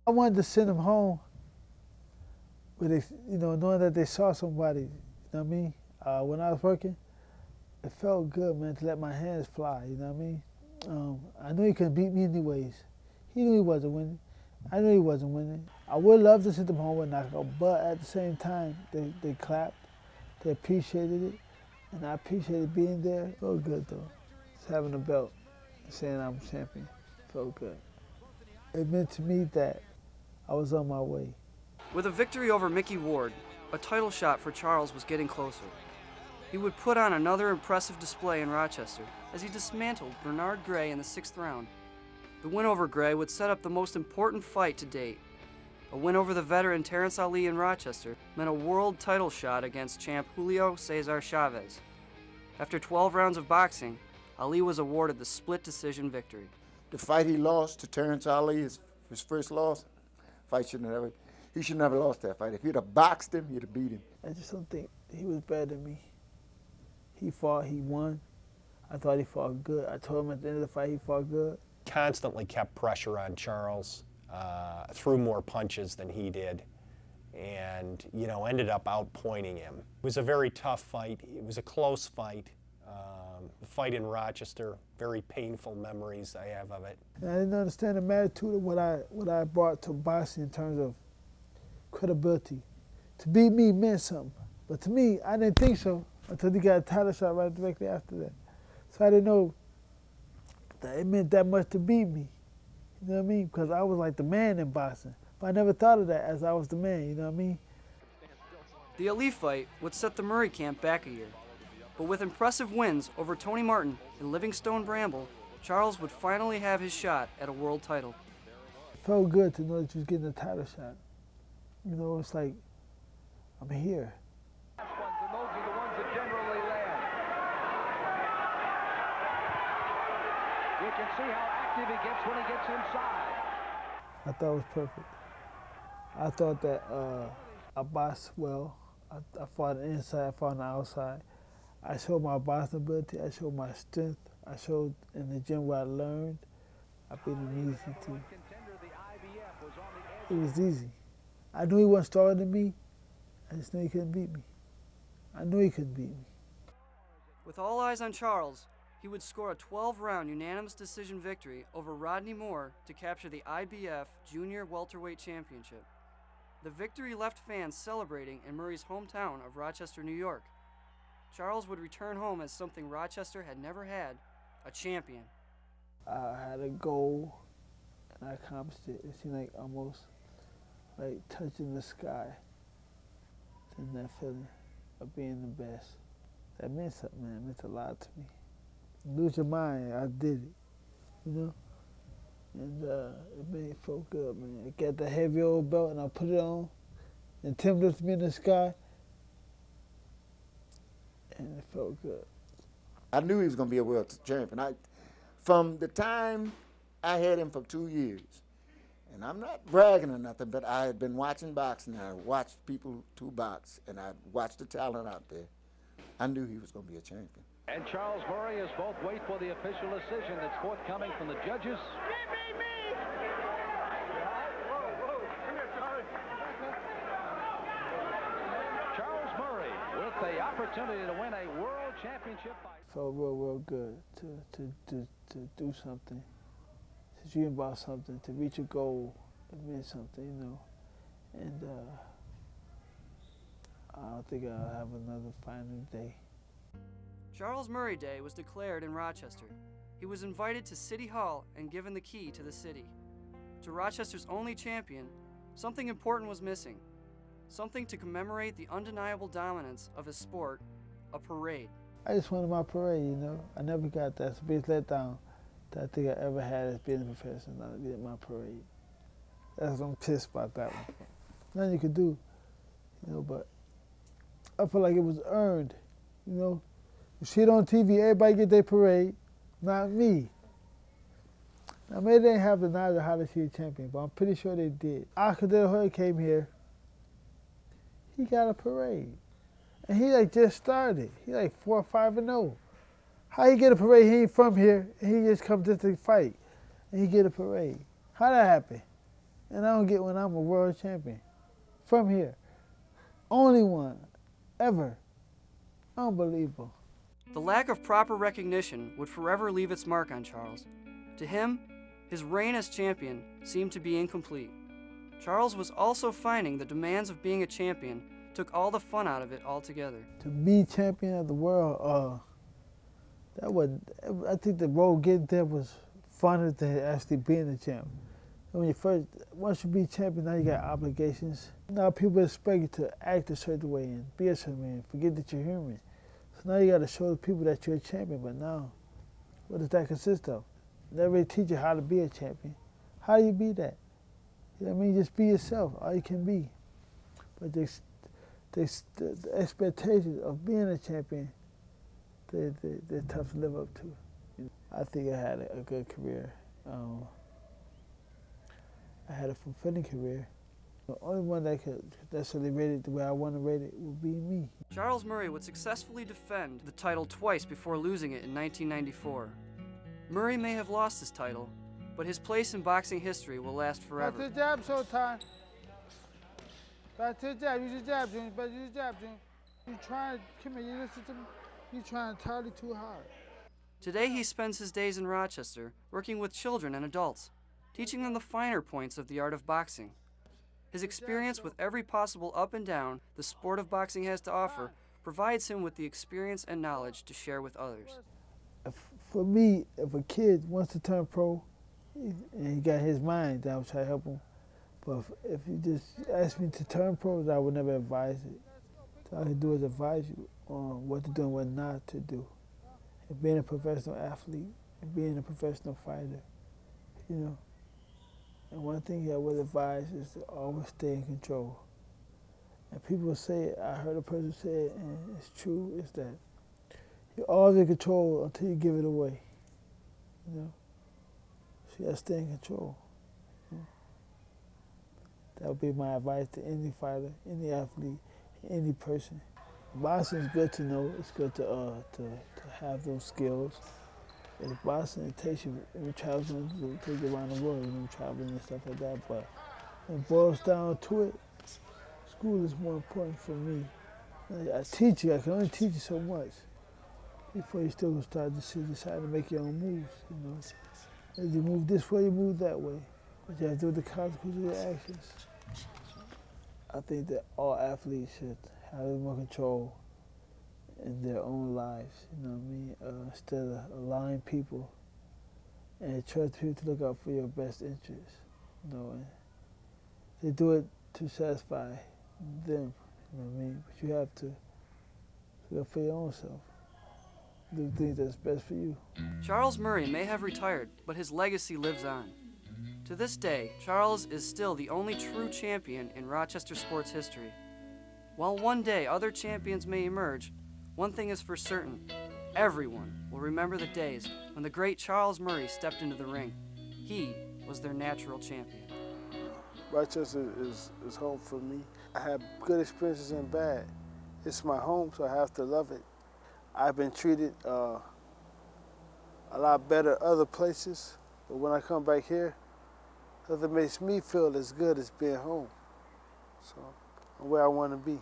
I wanted to send them home with, knowing that they saw somebody, you know what I mean? When I was working, it felt good, man, to let my hands fly, you know what I mean? I knew he couldn't beat me anyways. He knew he wasn't winning. I knew he wasn't winning. I would love to send them home with a knockout, but at the same time, they clapped, they appreciated it, and I appreciated being there. It felt good, though. Just having a belt, saying I'm champion, felt good. It meant to me that I was on my way. With a victory over Mickey Ward, a title shot for Charles was getting closer. He would put on another impressive display in Rochester as he dismantled Bernard Gray in the 6th round. The win over Gray would set up the most important fight to date. A win over the veteran Terrence Ali in Rochester meant a world title shot against champ Julio Cesar Chavez. After 12 rounds of boxing, Ali was awarded the split decision victory. The fight he lost to Terrence Ali, his first loss, he should never lost that fight. If he'd have boxed him, he'd have beat him. I just don't think he was better than me. He fought, he won. I thought he fought good. I told him at the end of the fight he fought good. Constantly kept pressure on Charles, threw more punches than he did, and ended up outpointing him. It was a very tough fight. It was a close fight. The fight in Rochester, very painful memories I have of it. And I didn't understand the magnitude of what I brought to boxing in terms of credibility. To beat me meant something, but to me, I didn't think so until he got a title shot right directly after that. So I didn't know that it meant that much to beat me. You know what I mean? Because I was like the man in boxing. But I never thought of that as I was the man, you know what I mean? The Ali fight would set the Murray camp back a year. But with impressive wins over Tony Martin and Livingstone Bramble, Charles would finally have his shot at a world title. It felt good to know that you was getting a title shot. You know, it's like, I'm here. And those are the ones that generally land. You can see how active he gets when he gets inside. I thought it was perfect. I thought that I boxed well. I fought on the inside, I fought on the outside. I showed my boxing ability, I showed my strength, I showed in the gym where I learned. I beat him easy too. It was easy. I knew he wasn't stronger than me. I just knew he couldn't beat me. I knew he couldn't beat me. With all eyes on Charles, he would score a 12-round unanimous decision victory over Rodney Moore to capture the IBF Junior Welterweight Championship. The victory left fans celebrating in Murray's hometown of Rochester, New York. Charles would return home as something Rochester had never had, a champion. I had a goal, and I accomplished it. It seemed like almost like touching the sky. And that feeling of being the best. That meant something, man. It meant a lot to me. Lose your mind, I did it, you know? And it made it feel good, man. I got the heavy old belt and I put it on, and Tim lifted me in the sky, and it felt good. I knew he was going to be a world champion. From the time I had him for 2 years, and I'm not bragging or nothing, but I had been watching boxing, and I watched people to box, and I watched the talent out there. I knew he was going to be a champion. And Charles Murray is both wait for the official decision that's forthcoming from the judges. Charles Murray with the opportunity to win a world championship fight. Felt real good to do something, to dream about something, to reach a goal. It meant something, you know. And I don't think I'll have another final day. Charles Murray Day was declared in Rochester. He was invited to City Hall and given the key to the city. To Rochester's only champion, something important was missing. Something to commemorate the undeniable dominance of his sport, a parade. I just wanted my parade, you know. I never got that. It's the biggest letdown that I think I ever had as being a professional, not to get my parade. That's what I'm pissed about that one. Nothing you could do, you know, but I feel like it was earned, you know. You see it on TV, everybody get their parade, not me. Now maybe they didn't have the knowledge of how to see a champion, but I'm pretty sure they did. Oscar De La Hoya came here, he got a parade. And he like just started. He like 4 or 5-0. How he get a parade? He ain't from here, and he just comes just to fight, and he get a parade. How that happen? And I don't get when I'm a world champion. From here. Only one. Ever. Unbelievable. The lack of proper recognition would forever leave its mark on Charles. To him, his reign as champion seemed to be incomplete. Charles was also finding the demands of being a champion took all the fun out of it altogether. To be champion of the world, I think the road getting there was funner than actually being a champ. Once you be champion, now you got obligations. Now people expect you to act a certain way and be a certain way and forget that you're human. So now you got to show the people that you're a champion, but now, what does that consist of? They really teach you how to be a champion. How do you be that? You know what I mean? Just be yourself, all you can be. But the expectations of being a champion, they're tough to live up to. I think I had a good career. I had a fulfilling career. The only one that could necessarily rate it the way I want to rate it would be me. Charles Murray would successfully defend the title twice before losing it in 1994. Murray may have lost his title, but his place in boxing history will last forever. Back to the jab, Showtime. Back to the jab. Use your jab, Junior. Better use your jab, Junior. You trying, come here, you listen to me? You trying entirely too hard. Today he spends his days in Rochester working with children and adults, teaching them the finer points of the art of boxing. His experience with every possible up and down the sport of boxing has to offer provides him with the experience and knowledge to share with others. For me, if a kid wants to turn pro, and he got his mind, then I would try to help him. But if you just ask me to turn pro, I would never advise it. All I can do is advise you on what to do and what not to do. And being a professional athlete, and being a professional fighter, you know. And one thing I would advise is to always stay in control. And people say it, I heard a person say it, and it's true, is that you're always in control until you give it away, you know. So you gotta stay in control. You know? That would be my advice to any fighter, any athlete, any person. Boxing is good to know. It's good to have those skills. And boxing, it takes you, when traveling, to take you around the world, you know, traveling and stuff like that. But when it boils down to it, school is more important for me. I teach you, I can only teach you so much before you still start to decide to make your own moves, you know. As you move this way, you move that way. But you have to do with the consequences of your actions. I think that all athletes should have more control in their own lives, you know what I mean? Instead of allowing people and trust people to look out for your best interests, you know. And they do it to satisfy them, you know what I mean? But you have to look for your own self. Do things that's best for you. Charles Murray may have retired, but his legacy lives on. To this day, Charles is still the only true champion in Rochester sports history. While one day other champions may emerge, one thing is for certain: everyone will remember the days when the great Charles Murray stepped into the ring. He was their natural champion. Rochester is home for me. I have good experiences and bad. It's my home, so I have to love it. I've been treated a lot better other places, but when I come back here, it makes me feel as good as being home. So I'm where I want to be.